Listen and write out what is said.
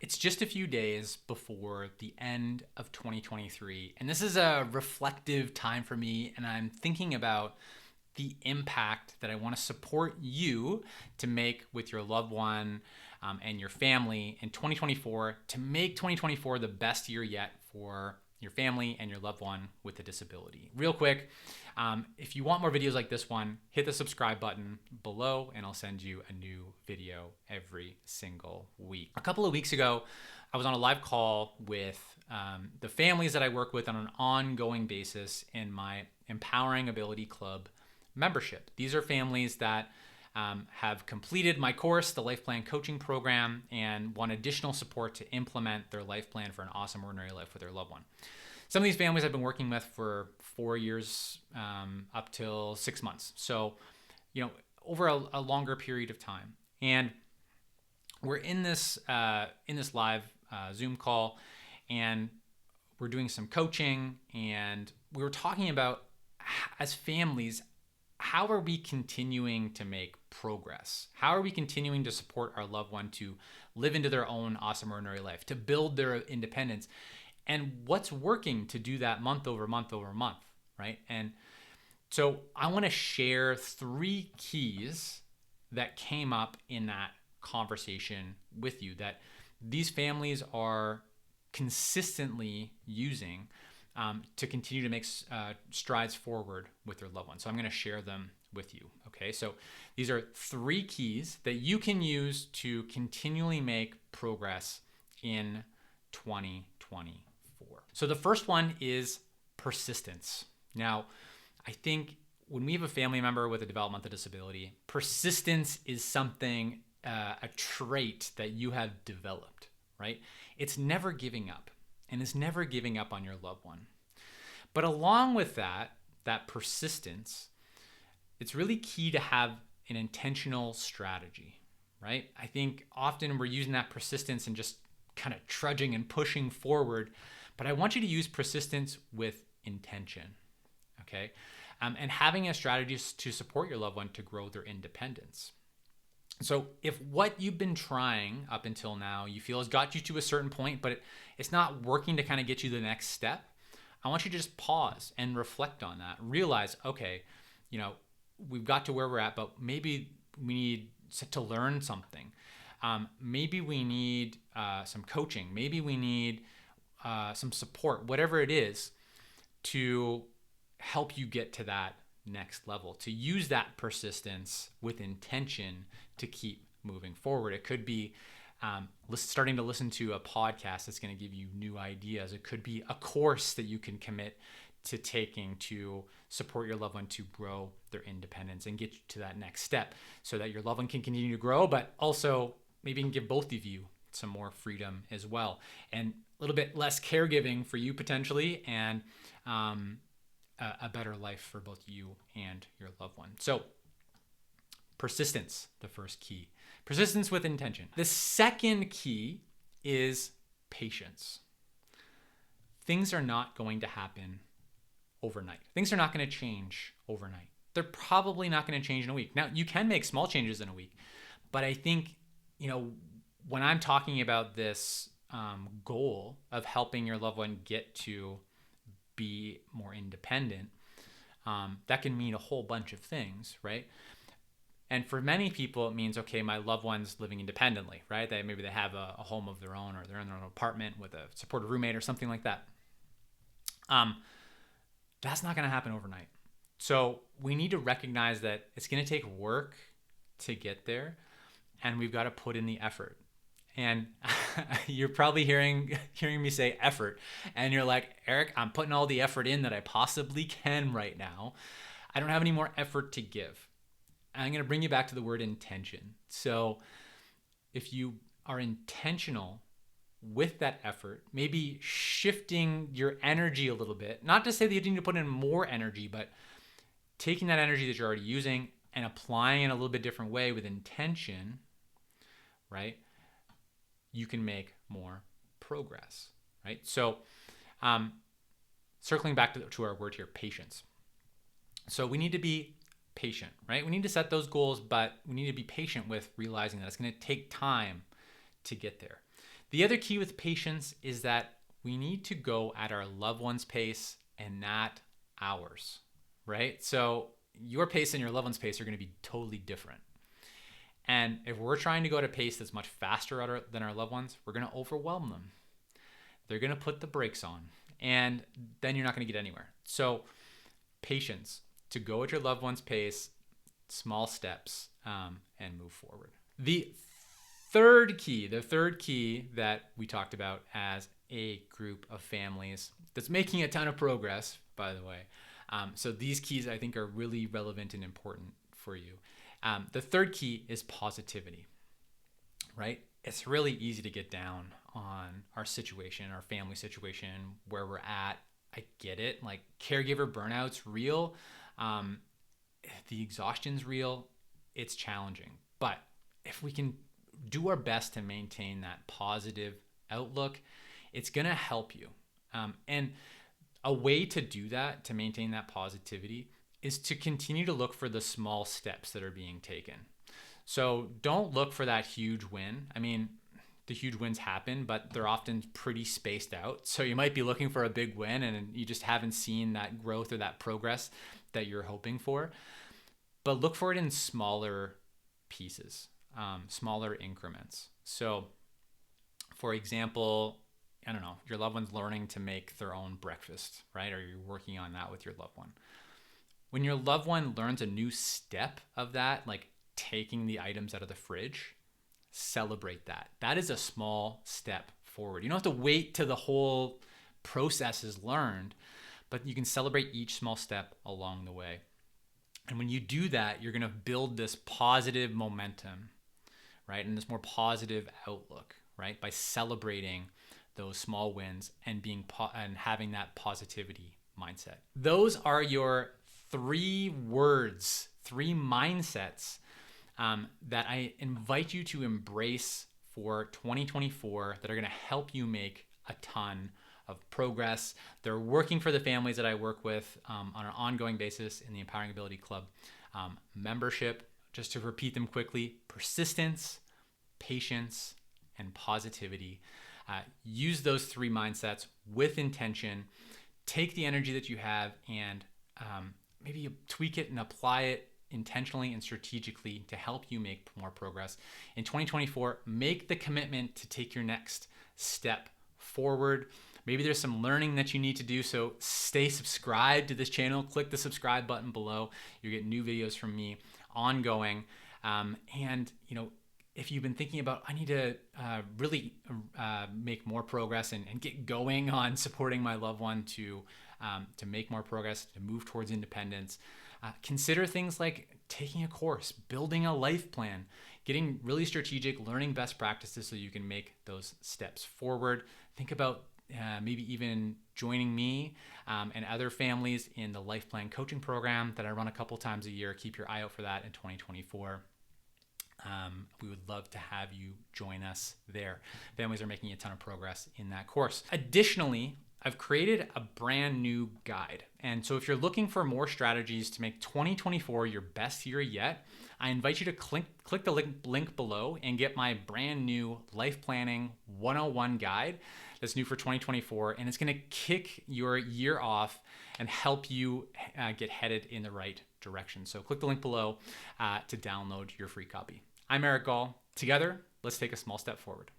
It's just a few days before the end of 2023, and this is a reflective time for me, and I'm thinking about the impact that I want to support you to make with your loved one and your family in 2024 to make 2024 the best year yet for your family and your loved one with a disability. Real quick, if you want more videos like this one, hit the subscribe button below and I'll send you a new video every single week. A couple of weeks ago, I was on a live call with the families that I work with on an ongoing basis in my Empowering Ability Club membership. These are families that have completed my course, the Life Plan Coaching Program, and want additional support to implement their life plan for an awesome ordinary life with their loved one. Some of these families I've been working with for 4 years up till 6 months. So, over a longer period of time. And we're in this live Zoom call, and we're doing some coaching, and we were talking about, as families, how are we continuing to make progress? How are we continuing to support our loved one to live into their own awesome ordinary life, to build their independence? And what's working to do that month over month over month, right? And so I want to share 3 keys that came up in that conversation with you that these families are consistently using to continue to make strides forward with their loved ones. So I'm going to share them with you. Okay, so these are 3 keys that you can use to continually make progress in 2024. So the first one is persistence. Now, I think when we have a family member with a developmental disability, persistence is something, a trait that you have developed, right? It's never giving up. And is never giving up on your loved one. But along with that persistence, it's really key to have an intentional strategy, right? I think often we're using that persistence and just kind of trudging and pushing forward, but I want you to use persistence with intention, okay? And having a strategy to support your loved one to grow their independence. So if what you've been trying up until now you feel has got you to a certain point, but it's not working to kind of get you to the next step, I want you to just pause and reflect on that. Realize, okay, we've got to where we're at, but maybe we need to learn something. Maybe we need some coaching. Maybe we need some support, whatever it is, to help you get to that next level, to use that persistence with intention to keep moving forward. It could be starting to listen to a podcast that's going to give you new ideas. It could be a course that you can commit to taking to support your loved one to grow their independence and get you to that next step so that your loved one can continue to grow, but also maybe can give both of you some more freedom as well. And a little bit less caregiving for you potentially, and a better life for both you and your loved one. So persistence, the first key. Persistence with intention. The second key is patience. Things are not going to happen overnight. Things are not going to change overnight. They're probably not going to change in a week. Now, you can make small changes in a week, but I think, when I'm talking about this goal of helping your loved one get to be more independent, that can mean a whole bunch of things, right? And for many people, it means, okay, my loved one's living independently, right? Maybe they have a home of their own, or they're in their own apartment with a supportive roommate or something like that. That's not going to happen overnight. So we need to recognize that it's going to take work to get there, and we've got to put in the effort. And you're probably hearing me say effort, and you're like, Eric, I'm putting all the effort in that I possibly can right now. I don't have any more effort to give. And I'm going to bring you back to the word intention. So if you are intentional with that effort, maybe shifting your energy a little bit, not to say that you need to put in more energy, but taking that energy that you're already using and applying it in a little bit different way with intention, right? You can make more progress, right? So circling back to our word here, patience. So we need to be patient, right? We need to set those goals, but we need to be patient with realizing that it's going to take time to get there. The other key with patience is that we need to go at our loved one's pace and not ours, right? So your pace and your loved one's pace are going to be totally different. And if we're trying to go at a pace that's much faster than our loved ones, we're going to overwhelm them. They're going to put the brakes on, and then you're not going to get anywhere. So patience, to go at your loved one's pace, small steps, and move forward. The third key that we talked about as a group of families that's making a ton of progress, by the way. So these keys I think are really relevant and important for you. The third key is positivity, right? It's really easy to get down on our situation, our family situation, where we're at. I get it. Like, caregiver burnout's real. The exhaustion's real. It's challenging. But if we can do our best to maintain that positive outlook, it's going to help you. And a way to do that, to maintain that positivity, is to continue to look for the small steps that are being taken. So don't look for that huge win. I mean, the huge wins happen, but they're often pretty spaced out. So you might be looking for a big win and you just haven't seen that growth or that progress that you're hoping for. But look for it in smaller pieces, smaller increments. So for example, I don't know, your loved one's learning to make their own breakfast, right? Or you're working on that with your loved one. When your loved one learns a new step of that, like taking the items out of the fridge, celebrate that. That is a small step forward. You don't have to wait till the whole process is learned, but you can celebrate each small step along the way. And when you do that, you're going to build this positive momentum, right? And this more positive outlook, right? By celebrating those small wins and and having that positivity mindset. Those are your 3 words, 3 mindsets that I invite you to embrace for 2024 that are going to help you make a ton of progress. They're working for the families that I work with on an ongoing basis in the Empowering Ability Club membership. Just to repeat them quickly: persistence, patience, and positivity. Use those 3 mindsets with intention. Take the energy that you have and maybe you tweak it and apply it intentionally and strategically to help you make more progress. In 2024, make the commitment to take your next step forward. Maybe there's some learning that you need to do, so stay subscribed to this channel. Click the subscribe button below. You get new videos from me ongoing. And if you've been thinking about, I need to really make more progress and get going on supporting my loved one to make more progress, to move towards independence, consider things like taking a course, building a life plan, getting really strategic, learning best practices so you can make those steps forward. Think about maybe even joining me and other families in the Life Plan Coaching Program that I run a couple times a year. Keep your eye out for that in 2024. We would love to have you join us there. Families are making a ton of progress in that course. Additionally, I've created a brand new guide. And so if you're looking for more strategies to make 2024 your best year yet, I invite you to click the link below and get my brand new Life Planning 101 guide that's new for 2024. And it's going to kick your year off and help you get headed in the right direction. So click the link below to download your free copy. I'm Eric Goll. Together, let's take a small step forward.